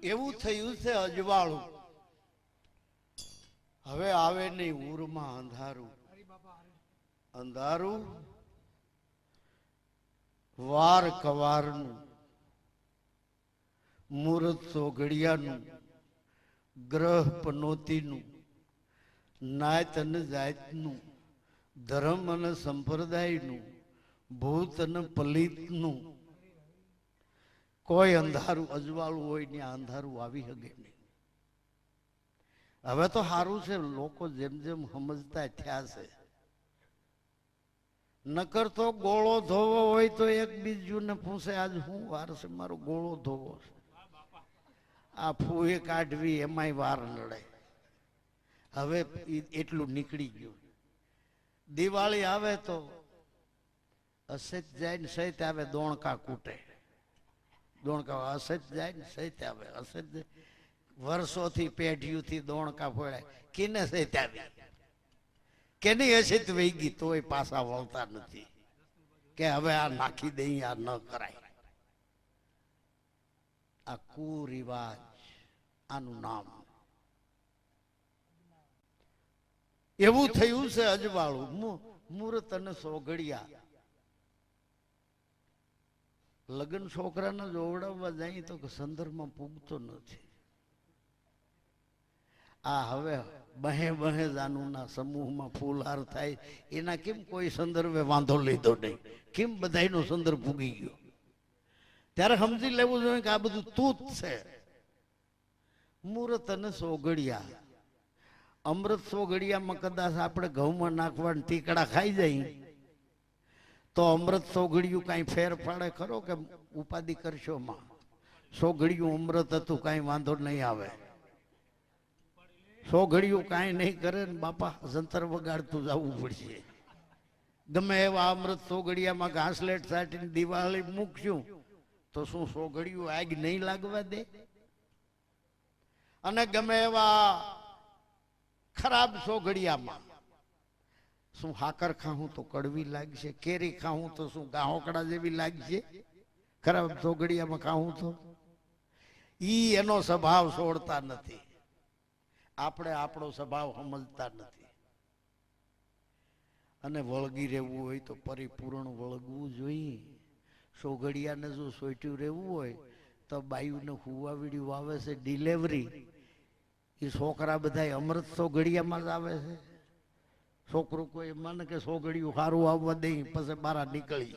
એવું થયું છે અજવાળું, હવે આવે નહીં ઉરમાં અંધારું. અંધારું વાર કવારનું, મુહૂર્ત સોઘડિયાનું, ગ્રહ પનોતીનું, નાત અને જાતનું, ધર્મ અને સંપ્રદાયનું, ભૂત અને પલિતનું. કોઈ અંધારું અજવાળું હોય ને અંધારું આવી શકે નહીં. હવે તો સારું છે, લોકો જેમ જેમ સમજતા થયા છે. નકર તો ગોળો ધોવો હોય તો એક બીજું ને પૂછે આજ શું વાર છે, મારો ગોળો ધોવો છે. આ ફૂએ કાઢવી એમાંય વાર નડે. હવે એટલું નીકળી ગયું. દિવાળી આવે તો અસત જાય ને સહિત આવે, દોણકા કૂટે. દોણકા અસત જાય ને સહિત આવે, અસત વર્ષોથી પેઢીઓથી દોણકા ફોડાય, કિને સહિત આવી, કેની અસત વહી ગઈ તોય પાછા વળતા નથી કે હવે આ નાખી દઈ, આ ન કરાય. આ કુરિવાજ, આનું નામ. એવું થયું છે અજવાળું, મુહૂર્ત અને સોઘડિયા. લગ્ન છોકરાને જોવડાવવા જાય તો સંદર્ભમાં પૂગતો નથી. આ હવે બહે બહે જાનુના સમૂહમાં ફૂલહાર થાય, એના કેમ કોઈ સંદર્ભે વાંધો લીધો નહીં, કેમ બધાનો સંદર્ભ પૂગી ગયો. ત્યારે સમજી લેવું જોઈએ કે આ બધું તૂત છે. મુહૂર્ત અને સોઘડિયા. અમૃત સોઘડિયામાં કદાચ આપણે ઘઉંમાં નાખવાના ટીકડા ખાઈ જાય તો અમૃત સોઘડિયું કાંઈ ફેર પાડે ખરો કે ઉપાધિ કરશો માં? સોઘડિયું અમૃત હતું, કાંઈ વાંધો નહીં આવે. સોઘડિયું કાંઈ નહીં કરે ને બાપા, જંતર વગાડતું જવું પડશે. ગમે એવા અમૃત સોઘડિયામાં ઘાસલેટ સાટીને દિવાળી મૂકશું તો શું સોઘડિયું આગ નહીં લાગવા દે? અને ગમે એવા ખરાબ સોઘડિયામાં શું હાકર ખાવું તો કડવી લાગશે, કેરી ખાવું તો શું ગાહોકડા જેવી લાગશે? ખરાબ સોઘડિયામાં ખાવું તો ઈ એનો સ્વભાવ છોડતા નથી. આપણે આપણો સ્વભાવ સમજતા નથી. અને વળગી રહેવું હોય તો પરિપૂર્ણ વળગવું જોઈએ. સોઘડિયાને જો સોટ્યું રહેવું હોય તો બાયુને હુવાવીડ્યું આવે છે ડિલેવરી. એ છોકરા બધા અમૃત સોઘડિયામાં જ આવે છે. છોકરો કોઈ માને કે સોઘડિયું સારું આવવા દે પછી બહાર નીકળી.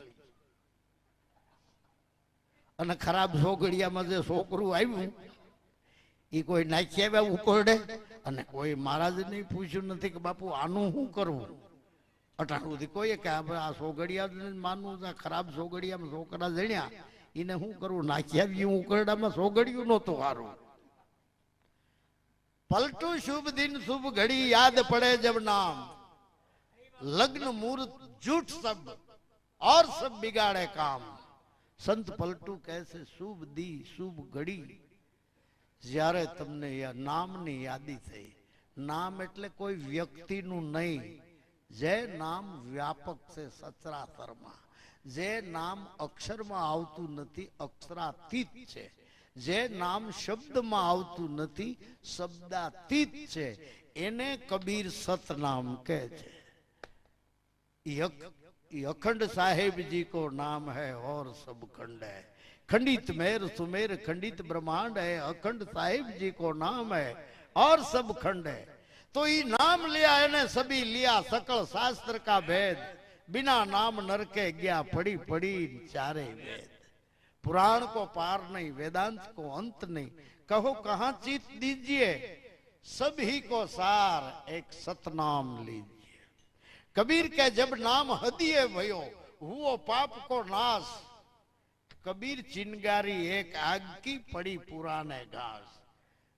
અને ખરાબ સોઘડિયામાં જે છોકરું આવ્યું એ કોઈ નાખી આવ્યા ઉકોરડે, અને કોઈ મહારાજને પૂછ્યું નથી કે બાપુ આનું શું કરવું. અટાણુંથી કોઈએ કે આ સોઘડિયા માનવું, ખરાબ સોઘડિયામાં છોકરા જણ્યા એને શું કરવું, નાખી આવ્યું ઉકરડામાં. સોઘડિયું નહોતું સારું. પલટું શુભ દિન શુભ ઘડી, યાદ પડે જબ નામ, લગ્ન મુહૂર્ત झूठ सब और सब बिगाड़े काम. संत पलटू कैसे शुभ दी शुभ घड़ी, જ્યારે તમને નામની યાદી થઈ. નામ એટલે કોઈ વ્યક્તિનું નહીં. જે નામ વ્યાપક છે સચરાચરમાં, જે નામ અક્ષરમાં આવતું નથી, અક્ષરાતીત છે. જે નામ શબ્દમાં આવતું નથી, શબ્દાતીત છે. એને કબીર સતનામ કહે છે. अखंड साहेब जी को नाम है और सब खंड है. खंडित मेर सुमेर खंडित ब्रह्मांड है. अखंड साहेब जी को नाम है और सब खंड है. तो ये नाम लिया इन्हें सभी लिया सकल शास्त्र का भेद. बिना नाम नर के गया पड़ी पड़ी चारे वेद. पुराण को पार नहीं, वेदांत को अंत नहीं, कहो कहाँ चित दीजिए, सभी को सार एक सतनाम लीजिए. कबीर के जब नाम हदिये भयो, हुओ पाप को नाश. कबीर चिंगारी एक आग की पड़ी पुराने घास.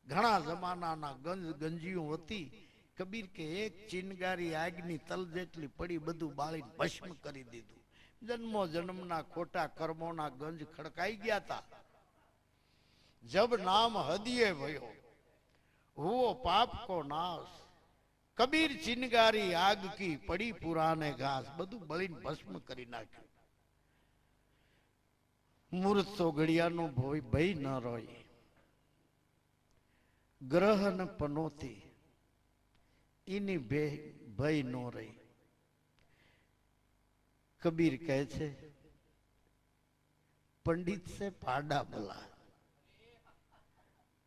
घना जमाना ना गंजियों होती. कबीर के एक चिंगारी આગની તલ જેટલી પડી, બધું બાળી ભસ્મ કરી દીધું. જન્મો જન્મના ખોટા કર્મોના ગંજ ખડકાઈ ગયા હતા. જબ નામ હદિયે ભયો, હુઓ પાપ કો નાશ. કબીર ચિનગારી આગ કી પડી પુરાને ઘાસ. બધું બળીને ભસ્મ કરી નાખ્યું. મૂર્ત સોઘડિયાનો ભય ન રોય. ગ્રહ અને પનોતી એની ભય નો રહી. કબીર કહે છે पंडित से पाड़ा भला,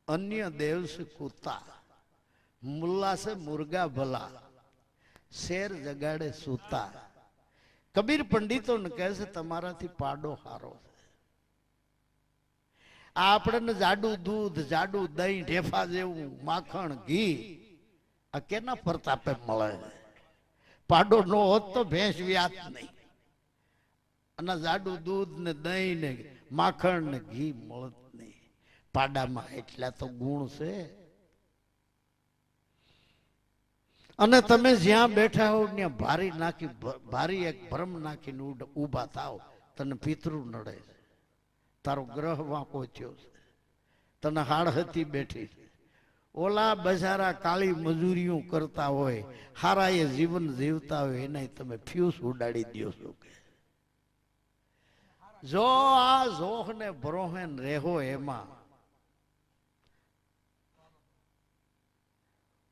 अन्य देव से कुत्ता, मुल्ला से मुर्गा भला, शेर जगाड़े सूता. कबीर पंडितो ने કહે છે તમારાથી પાડો હારો છે. આ આપણને જાડું દૂધ, જાડું દહીં, ઢેફા જેવું માખણ, ઘી આ કેના પ્રતાપે મળે છે? પાડો નો હોત તો ભેંસ વ્યાત નહીં, અને જાડું દૂધ ને દહીં ને માખણ ને ઘી મળત નહીં. પાડામાં એટલા તો ગુણ છે. અને તમે જ્યાં બેઠા હો ત્યાં ભારી નાખી, ભારી એક ભ્રમ નાખીને ઊભા થાવ, તને પિતૃ નડે છે, તારો ગ્રહ વાંકો થયો છે, તને હાડહતી બેઠી છે. ઓલા બજારા કાળી મજૂરીઓ કરતા હોય, હારા એ જીવન જીવતા હોય, એને તમે ફ્યુઝ ઉડાડી દો છો. કે જો આ જોહ ને ભરોહેન રેહો એમાં,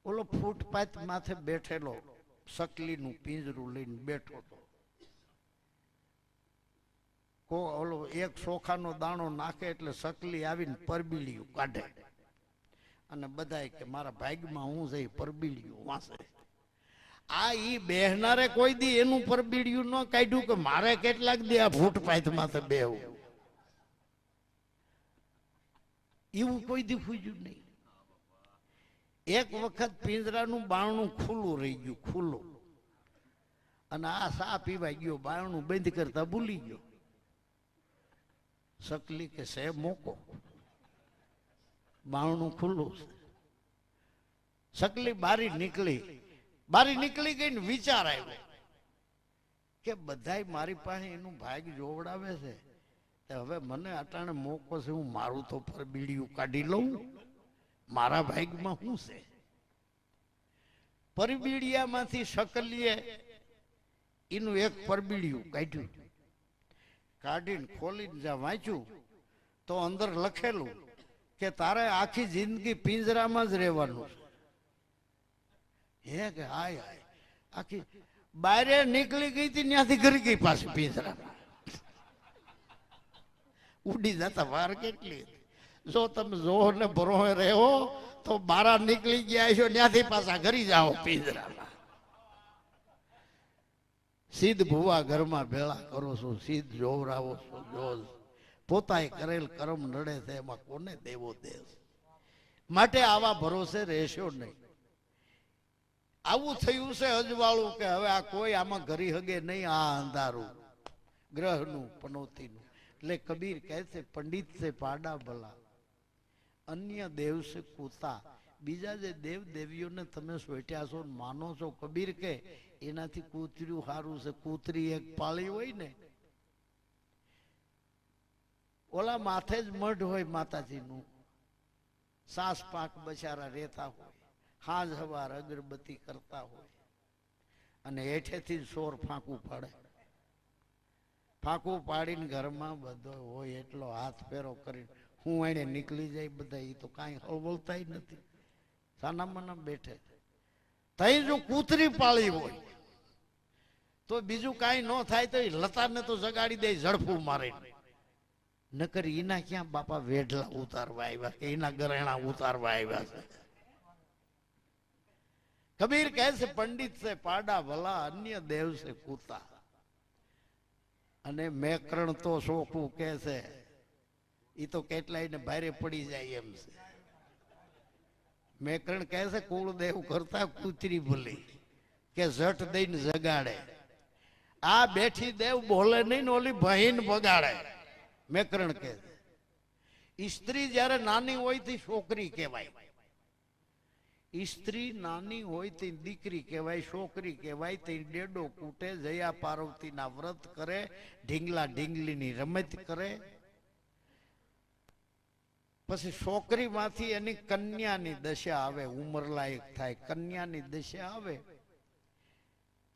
ઓલો ફૂટપાથ માથે બેઠેલો સકલીનું પિંજરું લઈને બેઠો હતો. ઓલો એક ચોખાનો દાણો નાખે એટલે સકલી આવીને પરબીલિયું કાઢે, અને બધાય કે મારા ભાગમાં હું જઈ પરબીલિયું વાંચે. આ ઈ બેહનારે કોઈ દી એનું પરબીડિયું ન કાઢ્યું કે મારે કેટલાક દી આ ફૂટપાથ માથે બેહવું, એવું કોઈ દી ફૂજ્યું નહીં. એક વખત પિંજરાનું બારણું ખુલ્લું રહી ગયું, ખુલ્લું, અને આ સા પીવા ગયો, બારણું બંધ કરતા ભૂલી ગયો. સકલી કે સે મોકો, બારણું ખુલ્લું છે. સકલી બારી નીકળી ગઈ ને વિચાર આવ્યો કે બધાય મારી પાસે એનું ભાગ જોવડાવે છે, હવે મને અટાણે મોકો છે, હું મારું તો પરબીડિયું કાઢી લઉં, મારા ભાગમાં શું છે? પરબીડિયામાંથી સકલીએ એનું એક પરબીડિયું કાઢ્યું, કાઢીને ખોલીને જ્યાં વાંચ્યું તો અંદર લખેલું કે તારે આખી જિંદગી પિંજરામાં જ રહેવાનું છે. હે કે હાય હાય, આખી બારે નીકળી ગઈ હતી ત્યાંથી ઘરી ગઈ પાછી પિંજરામાં. ઉડી જતા વાર કેટલી. જો તમે જોહ ને ભરોહે રહો તો બારા નીકળી ગયા છો ત્યાંથી પાછા ઘરી જાઓ પિંજરામાં. સિદ્ધ ભુવા ઘરમાં ભેળા કરો છો, સિદ્ધ જોવરાવો છો, જોજ પોતાએ કરેલ કર્મ નડે છે, એમાં કોને દેવો દેશ. માટે આવા ભરોસે રહેશો નહીં. આવું થયું છે અજવાળું કે હવે આ કોઈ આમાં ઘરી હગે નહીં, આ અંધારું ગ્રહનું પનોતીનું. એટલે કબીર કહે છે પંડિત છે પાડા ભલા, અન્ય દેવ છે કૂતા. બીજા જે દેવ દેવીઓને તમે સોટ્યા છો માનો છો, કબીર કે એનાથી કૂતર્યું સારું છે. કૂતરી એક પાળી હોય ને, ઓલા માથે જ મઢ હોય માતાજીનું, સાસ પાક બચારા રહેતા હોય, હાજ હવાર અગરબત્તી કરતા હોય, અને હેઠેથી સોર ફાંકું પાડે. ફાંકું પાડીને ઘરમાં બધો હોય એટલો હાથ ફેરો કરીને હું એને નીકળી જાય બધા, એ તો કાંઈ હળવળતા નથી, સાનામાના બેઠે. તઈ જો કૂતરી પાળી હોય તો બીજું કાંઈ ન થાય તો એ લતાને તો જગાડી દે, ઝડપું મારે. નકર એના ક્યાં બાપા વેઢલા ઉતારવા આવ્યા કે એના ગરેણા ઉતારવા આવ્યા છે. કબીર કહે છે પંડિત છે પાડા ભલા, અન્ય દેવ છે કૂતા. અને મેકરણ તો શોખું કે છે, એ તો કેટલાય ને ભારે પડી જાય એમ છે. મેકરણ કહે છે કુળદેવ કરતા કૂતરી ભૂલી, કે ઝટ દઈને જગાડે. આ બેઠી દેવ બોલે નહીં ને ઓલી બહીન બગાડે. મેકરણ કહે છે સ્ત્રી જયારે નાની હોય તે છોકરી કહેવાય, સ્ત્રી નાની હોય તે દીકરી કહેવાય, છોકરી કહેવાય. તે ડેડો કૂટે, જયા પાર્વતીના વ્રત કરે, ઢીંગલા ઢીંગલીની રમત કરે. પછી છોકરીમાંથી એની કન્યાની દશા આવે, ઉંમર લાયક થાય, કન્યાની દશા આવે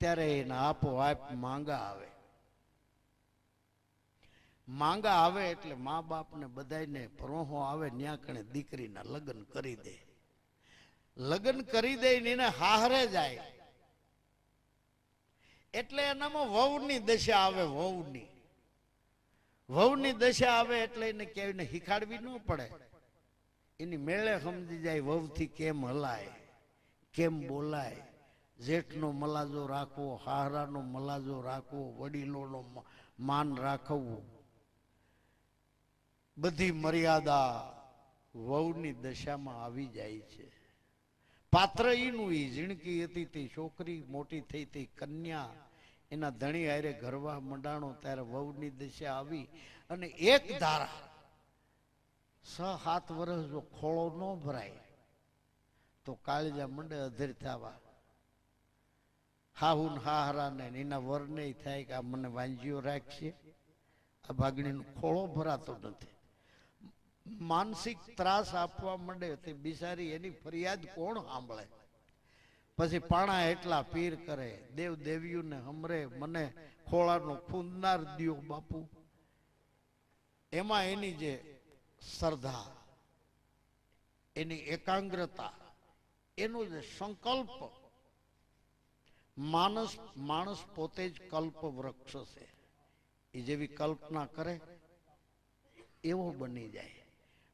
ત્યારે એના આપોઆપ માંગા આવે. માંગા આવે એટલે મા બાપ ને બધાને પરોહો આવે, ન્યા કણે દીકરીના લગ્ન કરી દે. લગ્ન કરી દે એને હાહરે જાય એટલે એનામાં વહુની દશા આવે. વહુની દશા આવે એટલે એને ક્યાંય શીખાડવી ન પડે. એની મેળે સમજી જાય વહુથી કેમ હલાય, કેમ બોલાય, જેઠનો મલાજો રાખવો, હાહરાનો મલાજો રાખવો, વડીલોનો માન રાખવું, બધી મર્યાદા વહુની દશામાં આવી જાય છે. પાત્ર ઈનું ઈ ઝીણકી હતી તે છોકરી, મોટી થઈ તે કન્યા, એના ધણી હારે ઘરવા મંડાણો ત્યારે વહુની દશા આવી અને એક ધારા 6-7 વર્ષ જો ખોળો ન ભરાય તો કાળજા મંડે અધેર થવા. હાહુન હાહરાને એના વરને થાય કે આ મને વાંજીઓ રાખશે, આ ભાગણીનો ખોળો ભરાતો નથી. માનસિક ત્રાસ આપવા માંડે તે બિચારી એની ફરિયાદ કોણ સાંભળે? પછી પાણા એટલા પીર કરે, દેવ દેવીઓને હમરે મને ખોળાનો ખૂંદનાર દિયો બાપુ. એમાં એની જે શ્રદ્ધા, એની એકાગ્રતા, એનો જે સંકલ્પ, માણસ પોતે જ કલ્પ વૃક્ષ છે. એ જેવી કલ્પના કરે એવો બની જાય.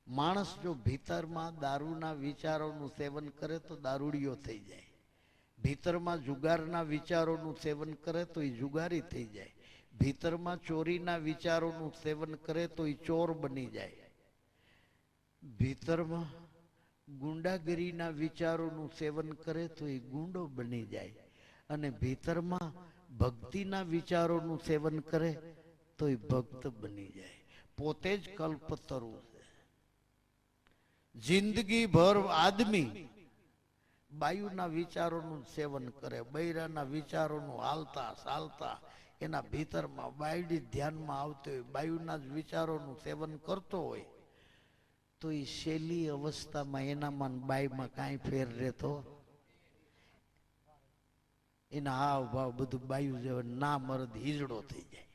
માણસ જો ભીતરમાં દારૂના વિચારોનું સેવન કરે તો દારૂડિયો થઈ જાય. ભીતરમાં જુગારના વિચારોનું સેવન કરે તો એ જુગારી થઈ જાય. ભીતરમાં ચોરીના વિચારોનું સેવન કરે તો એ ચોર બની જાય. ભીતરમાં ગુંડાગીરીના વિચારોનું સેવન કરે તો એ ગુંડો બની જાય. અને ભીતરમાં ભક્તિના વિચારોનું સેવન કરે તો એ ભક્ત બની જાય. પોતે જ કલ્પતરુ છે. જિંદગી ભર આદમી બાયુના વિચારોનું સેવન કરે, બૈરાના વિચારોનું હાલતા ચાલતા એના ભીતરમાં બાયડી ધ્યાનમાં આવતી હોય, બાયુના જ વિચારોનું સેવન કરતો હોય તો એ શેલી અવસ્થામાં એનામાં બાયમાં કાંઈ ફેર રહેતો. એના હાવ ભાવ બધું બાયુ જેવો ના મરદ હિજડો થઈ જાય,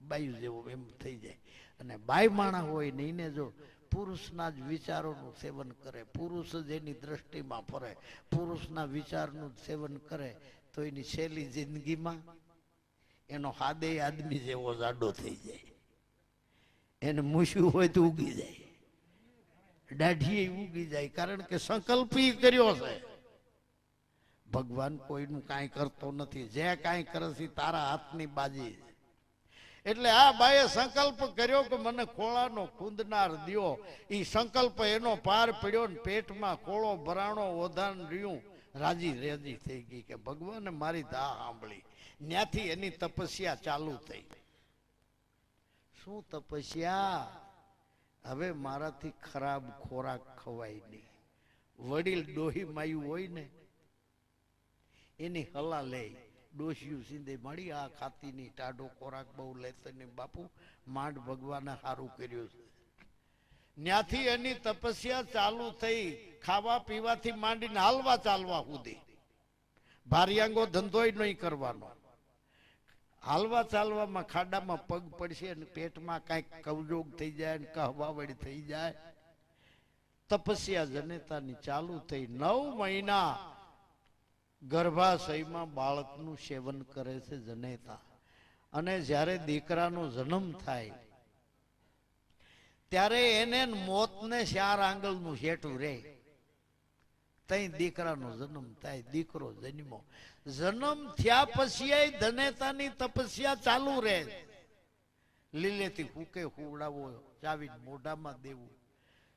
બાયુ જેવો એમ થઈ જાય. અને બાય માણા હોય ને એને જો પુરુષના જ વિચારોનું સેવન કરે, પુરુષ જ એની દ્રષ્ટિમાં ફરે, પુરુષના વિચારનું સેવન કરે તો એની છેલ્લી જિંદગીમાં એનો હાદે આદમી જેવો જાડો થઈ જાય. એને મૂછ્યું હોય તો ઉગી જાય, દાઢીએ ઉગી જાય, કારણ કે સંકલ્પ કર્યો છે. ભગવાન કોઈનું કાંઈ કરતો નથી, જે કાંઈ કરે છે તારા હાથની બાજી. એટલે આ બાએ સંકલ્પ કર્યો કે મને ખોળાનો ખૂંદનાર દિયો. એ સંકલ્પ એનો પાર પડ્યો ને પેટમાં ખોળો ભરાણો, ઓધાન રહ્યું, રાજી રેજી થઈ ગઈ કે ભગવાને મારી ધા સાંભળી. ત્યાંથી એની તપસ્યા ચાલુ થઈ. શું તપસ્યા? હવે મારાથી ખરાબ ખોરાક ખવાય નહીં. વડીલ ડોહી માયું હોય ને એની હલા લે, ડોશિયું સીંધે મળી આ ખાતી ની ટાઢો ખોરાક બહુ લેતો ને બાપુ માંડ ભગવાને સારું કર્યું છે. ત્યાંથી એની તપસ્યા ચાલુ થઈ. ખાવા પીવાથી માંડીને હાલવા ચાલવા સુધી ભારિયાંગો ધંધોય નહીં કરવાનો. હાલવા ચાલવામાં ખાડામાં પગ પડશે અને પેટમાં કાંઈક કવજોગ થઈ જાય ને કહવાવડી થઈ જાય. તપસ્યા જનેતાની ચાલુ થઈ. 9 મહિના ગર્ભાશયમાં બાળકનું સેવન કરે છે જનેતા. અને જ્યારે દીકરાનો જન્મ થાય ત્યારે એને મોતને 4 આંગળનું શેઠું રે. તઈ દીકરાનો જન્મ થાય, દીકરો જન્મો. જન્મ થયા પછી જનેતાની તપસ્યા ચાલુ રહે. લીલેથી ફૂકે હુવડાવો, ચાવીને મોઢામાં દેવું.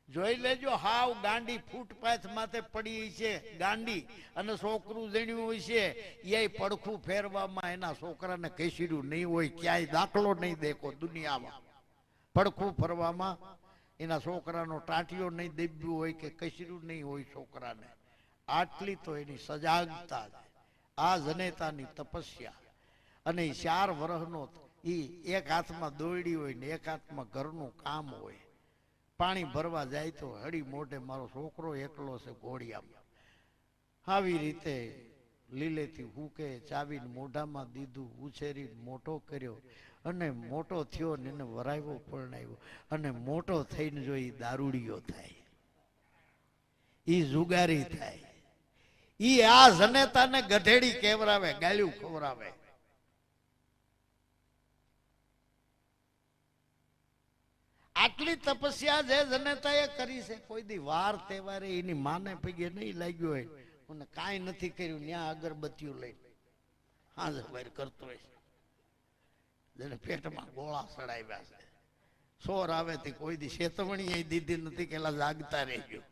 જોઈ લેજો, હાવ ગાંડી ફૂટપાથ માથે પડી છે ગાંડી, અને છોકરું જણ્યું હોય છે એ પડખું ફેરવામાં એના છોકરાને કહીશું નહીં હોય, ક્યાંય દાખલો નહીં દેખો દુનિયામાં. પડખું ફરવામાં એના છોકરાનો ટાંટિયો નહીં દેબ્યું હોય કે કશીરું નહીં હોય છોકરાને. આટલી તો એની સજાગતા છે. આ જનેતાની તપસ્યા. અને 4 વર્ષનો એ એક હાથમાં દોરડી હોય ને એક હાથમાં ઘરનું કામ હોય. પાણી ભરવા જાય તો હળી મોઢે મારો છોકરો એકલો છે ઘોડિયામાં. આવી રીતે લીલેથી હુકે, ચાવીને મોઢામાં દીધું, ઉછેરીને મોટો કર્યો. અને મોટો થયો ને એને વરાવ્યો પરણાવ્યો. અને મોટો થઈને જો એ દારૂડિયો થાય, એ જુગારી થાય, ઈ આ જનેતાને ગધેડી કેવરાવે, ગાળ્યું ખવરાવે. આટલી તપસ્યા જે જનેતાએ કરી છે, કોઈ દી વાર તહેવારે એની માને પગે નહીં લાગ્યો હોય, અને કાંઈ નથી કર્યું, ત્યાં અગરબત્તીઓ લઈને હાજર વાર કરતો હોય છે. જેને પેટમાં ગોળા ચડાવ્યા છે, સોર આવે તે કોઈ દી શેતવણી દીધી નથી કે જાગતા રહેજો.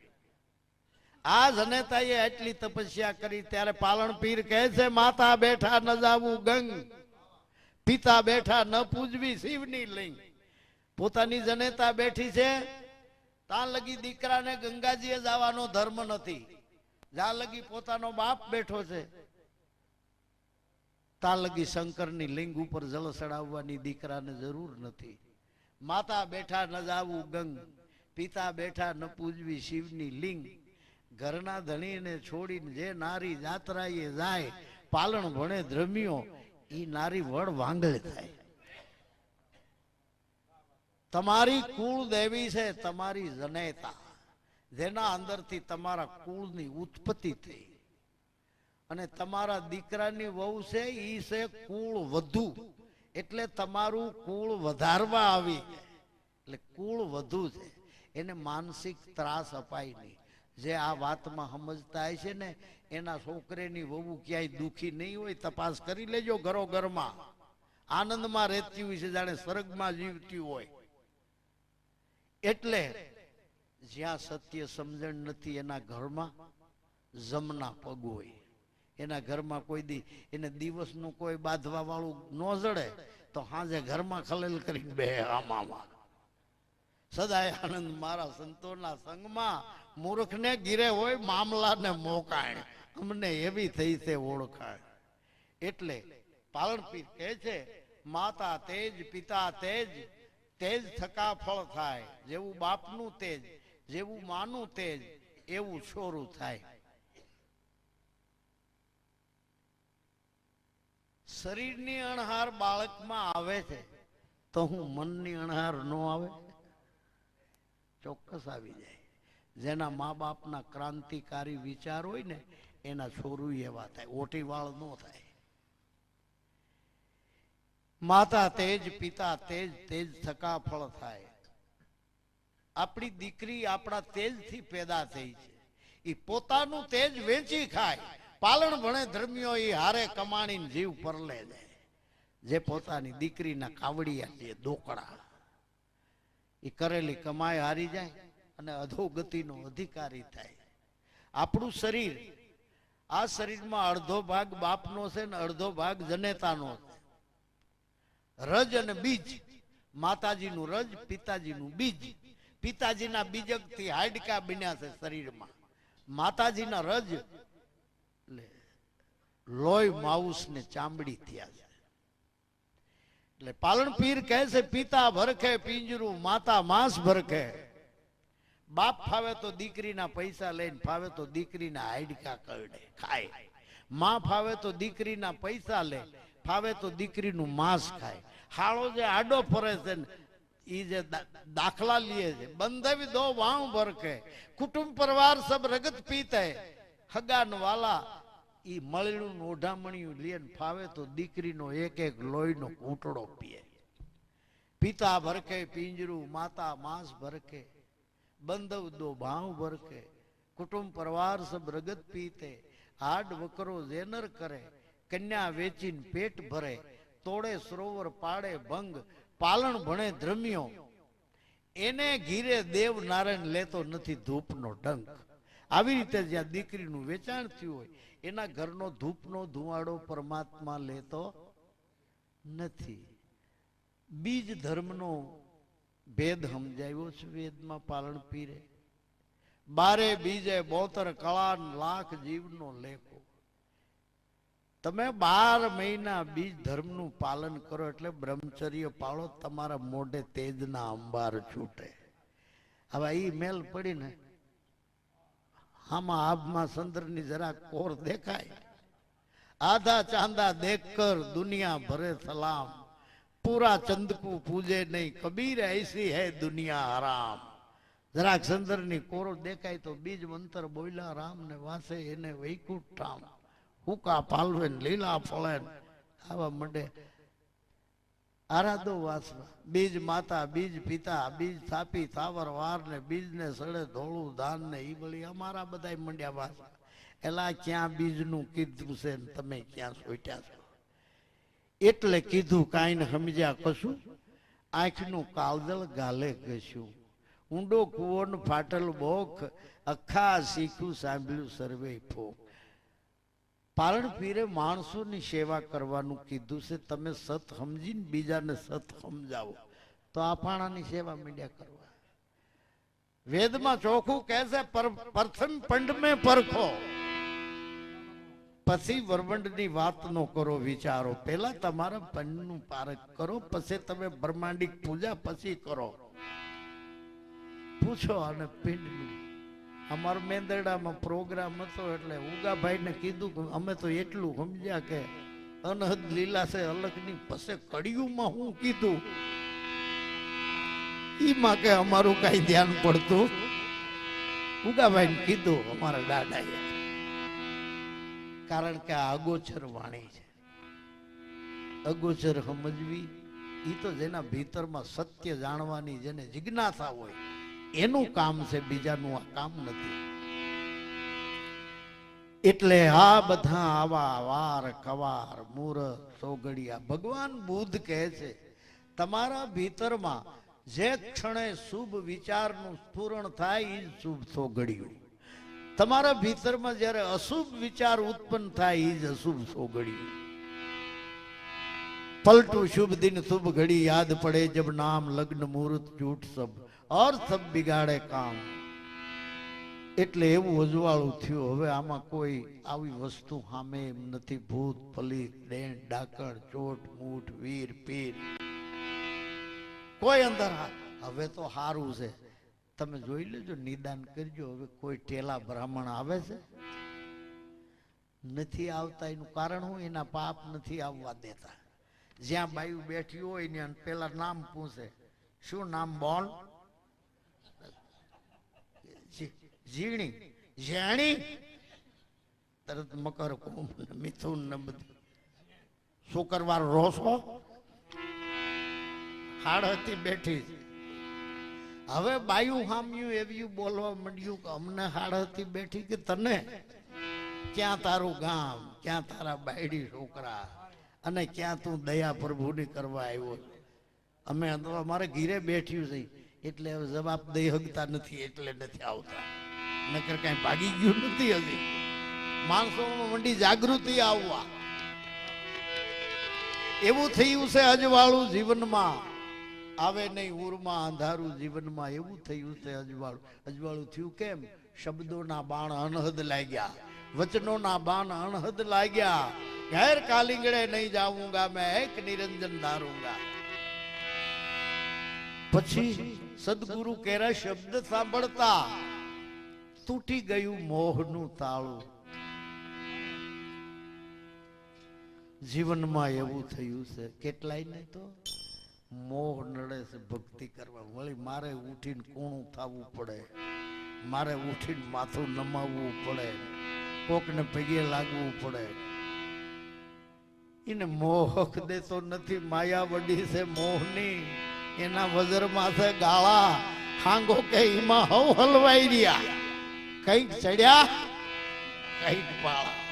આ જનેતાએ આટલી તપસ્યા કરી ત્યારે પાલણ પીર કહે છે, માતા બેઠા ન જાવું ગંગ, પિતા બેઠા ન પૂજવી શિવની લિંગ. પોતાની જનેતા બેઠી છે, ત્યાં લગી દીકરાને ગંગાજીએ જવાનો ધર્મ નથી. જ્યાં લગી પોતાનો બાપ બેઠો છે, ત્યાં લગી શંકરની લિંગ ઉપર જળ ચડાવવાની દીકરાને જરૂર નથી. માતા બેઠા ન જાવું ગંગ, પિતા બેઠા ન પૂજવી શિવની લિંગ. ઘરના ધણીને છોડીને જે નારી જાત્રાએ જાય, પાલણ ભણે ધ્રમ્યો, ઈ નારી વડ વાંગળ થાય. તમારી કુળ દેવી છે તમારી જનેતા, જેના અંદરથી તમારા કુળની ઉત્પત્તિ થઈ. અને તમારા દીકરાની વહુ છે, ઈ છે કુળ વધુ, એટલે તમારું કુળ વધારવા આવી. એટલે કુળ વધુ છે, એને માનસિક ત્રાસ અપાય નહીં. જે આ વાતમાં સમજતા છે ને, એના છોકરેની વહુ ક્યાંય દુખી નહીં હોય. તપાસ કરી લેજો, ઘરો ઘરમાં આનંદમાં રહેતી હોય છે, જાણે સ્વર્ગમાં જીવતી હોય. એટલે જ્યાં સત્ય સમજણ નથી, એના ઘરમાં જમના પગ હોય. એના ઘરમાં કોઈ દી એને દિવસનું કોઈ બાંધવા વાળું ન જડે તો હાજે ઘરમાં ખલેલ કરીને બે આમાં. સદાય આનંદ મારા સંતોના સંગમાં, મૂર્ખને ગીરે હોય મામલાને મોકાણ, અમને એવી થઈ છે ઓળખાણ. એટલે પાલનપીર કહે છે, માતા તેજ પિતા તેજ, તેજ થકા ફળ થાય. જેવું બાપનું તેજ, જેવું માનું તેજ, એવું છોરું થાય. શરીરની અણહાર બાળકમાં આવે છે, તો હું મનની અણહાર ન આવે? ચોક્કસ આવી જાય. જેના મા બાપના ક્રાંતિકારી વિચાર હોય ને, એના છોરું એવા થાય, ઓટી વાળ ન થાય. માતા તેજ પિતા તેજ, તેજ થકા ફળ થાય. આપણી દીકરી આપણા તેજથી પેદા થઈ છે. એ પોતાનું તેજ વેચી ખાય. પાલણ ભણે ધર્મીઓ એ હારે કમાણીને જીવ પરલે જાય. જે પોતાની દીકરીના કાવડિયા છે, દોકડા, એ કરેલી કમાઈ હારી જાય અને અધોગતિનો અધિકારી થાય. આપણું શરીર, આ શરીરમાં અડધો ભાગ બાપનો છે ને અડધો ભાગ જનેતાનો છે. રજ અને બીજ, માતાજીનું રજ, પિતાજીનું બીજ. પિતાજીના બીજકથી હાડકા બન્યા છે શરીરમાં. માતાજીના રજ લોહી માઉસ ને ચામડી થયા છે. એટલે પાલણ પીર કહે છે, પિતા ભરખે પિંજરું, માતા માંસ ભરખે. બાપ ફાવે તો દીકરીના પૈસા લઈને, ફાવે તો દીકરીના હાડકા કરડે ખાય. માં ફાવે તો દીકરીના પૈસા લે, ફાવે તો દીકરીનું માંસ ખાય. હાળો જે આડો ફરે છે ને, ઈ જે દાખલા લે છે, બંધવી દો વાવ ભરખે, કુટુંબ પરિવાર સબ રગત પીતે. હગાન વાલા ઈ મળીનું ઓઢામણિયું લે, ફાવે તો દીકરીનો એક એક લોહીનો ઘૂંટડો પીએ. પિતા ભરખે પિંજરું, માતા માંસ ભરખે. બંધવ દો ભાવ ભરખે, કુટુંબ પરિવાર સબ રગત પીતે. હાડ વકરો જેનર કરે, કન્યા વેચીને પેટ ભરે. તોડે સરોવર પાડે ભંગ, પાલણ ભણે ધ્રમ્યો. એને ઘીરે દેવ નારાયણ લેતો નથી ધૂપનો ડંક. આવી રીતે જ્યાં દીકરીનું વેચાણ થયું હોય, એના ઘરનો ધૂપનો ધુવાડો પરમાત્મા લેતો નથી. બીજ ધર્મનો ભેદ સમજાવ્યો છે વેદમાં પાલણ પીરે. 12 બીજે 72 કળા લાખ જીવનો લેખો. તમે 12 મહિના બીજ ધર્મનું પાલન કરો એટલે બ્રહ્મચર્ય પાળો, તમારા મોઢે તેજના અંબાર છૂટે. હવે ઈ મેલ પડીને આમાં આભમાં ચંદ્રની જરા કોર દેખાય. આધા ચાંદા દેખ કર દુનિયા ભરે સલામ, પૂરા ચંદ કો પૂજે નહીં કબીર, ऐसी है दुनिया हराम. જરાક સંદરની કોરો દેખાય તો બીજ મંતર બોલ્યા રામ ને વાસે એને વૈકુંઠ ઠામ હુકા પાલવે લીલા ફળે આવા મંડે આરાધો વાસવા બીજ માતા બીજ પિતા બીજ થાપી થાવર વાર ને બીજ ને સડે ધોળું ધાન ને ઈ બળી અમારા બધા મંડ્યા વાસવા એલા ક્યાં બીજનું કીધું છે ને તમે ક્યાં સોટ્યા છો એટલે કીધું કાંઈ ને સમજ્યા કશું આંખનું કાવદળ ગાલે ઘસ્યું ઊંડો કુવો ને ફાટલ બોખ અખા શીખ્યું સાંભળ્યું સર્વે ફોક પારણ પીરે માણસોની સેવા કરવાનું કીધું છે તમે સત સમજીને બીજાને સત સમજાવો તો આ પાણાની સેવા મીડિયા કરવા વેદમાં ચોખ્ખું કહે છે પ્રથમ પંડ મેં પરખો પછી વરવંડની વાત નો કરો વિચારો પહેલા તમારા પંડનું પારખ કરો પછી તમે બ્રહ્માંડિક પૂજા પછી કરો પૂછો અને પિંડનું અમારો મેંદરડામાં પ્રોગ્રામ હતો એટલે ઉગાભાઈ ને કીધું કે અમે તો એટલું સમજ્યા કે અનહદ લીલા છે અલગની પછી કડિયુંમાં હું કીધું ઈમાં કે અમારું કઈ ધ્યાન પડતું ઉગાભાઈ ને કીધું અમારા દાદાએ કારણ કે આ અગોચર વાણી છે અગોચર સમજવી ઈ તો જેના ભીતરમાં સત્ય જાણવાની જેને જિજ્ઞાસા હોય એનું કામ છે બીજાનું આ કામ નથી એટલે આ બધા આવા વાર કવાર મૂરત સોગડિયા ભગવાન બુદ્ધ કહે છે તમારા ભીતરમાં જે ક્ષણે શુભ વિચારનું સ્ફુરણ થાય એ શુભ સોગડિયું તમારા ભીતરમાં જ્યારે અશુભ વિચાર ઉત્પન્ન થાય એ જ અશુભ સોગડિયું પલટું શુભ દિન શુભ ઘડી યાદ પડે જબ નામ લગ્ન મુહૂર્ત જૂઠ સબ और सब बिगाड़े काम એટલે એવું અજવાળું થયું હવે આમાં કોઈ આવી વસ્તુ સામે એમ નથી ભૂત પલીત ડેણ ડાકણ ચોટ મૂઠ વીર પીર કોઈ અંદર હવે તો સારું છે તમે જોઈ લેજો નિદાન કરજો હવે કોઈ ટેલા બ્રાહ્મણ આવે છે નથી આવતા એનું કારણ હું એના પાપ નથી આવવા દેતા જ્યાં બાયું બેઠી હોય ને પેલા નામ પૂછે શું નામ બોલ જીણી જેણી તરત મકર કુંભ મિથુન ને બધું શુક્રવાર રોસો હાડ હતી બેઠી હવે બાયું હામ્યું એવું બોલવા માંડ્યું કે અમને હાડ હતી બેઠી કે તને ક્યાં તારું ગામ ક્યાં તારા બાયડી છોકરા અને ક્યાં તું દયા પ્રભુની કરવા આવ્યો અમે અમારે ઘીરે બેઠ્યું છે એટલે હવે જવાબ દઈ હકતા નથી એટલે નથી આવતા નકર કઈ ભાગી ગયું નથી હજી માણસોમાં મંડી જાગૃતિ આવવા એવું થયું છે અજવાળું જીવનમાં આવે નહીં ઉરમાં અંધારું જીવનમાં એવું થયું છે અજવાળું થયું કેમ શબ્દોના બાણ અનહદ લાગ્યા વચનોના બાણ અનહદ લાગ્યા ઘેર કાલિંગડે નહીં જાઉંગા મેં એક નિરંજન ધારૂંગા પછી સદગુરુ કેરા શબ્દ સાંભળતા તૂટી ગયું મોહનું તાળું જીવનમાં એવું થયું છે કેટલાય ને તો મોહ નડે છે ભક્તિ કરવા વળી મારે ઉઠીને કોણું થવું પડે મારે ઉઠીને માથું નમાવવું પડે કોકને પગે લાગવું પડે એને મોહક દેતો નથી માયા વડી છે મોહની એના વજરમાં છે ગાળા હાંગો કે એમાં હવ હલવાઈ રહ્યા કઈક ચડ્યા કઈક પાળા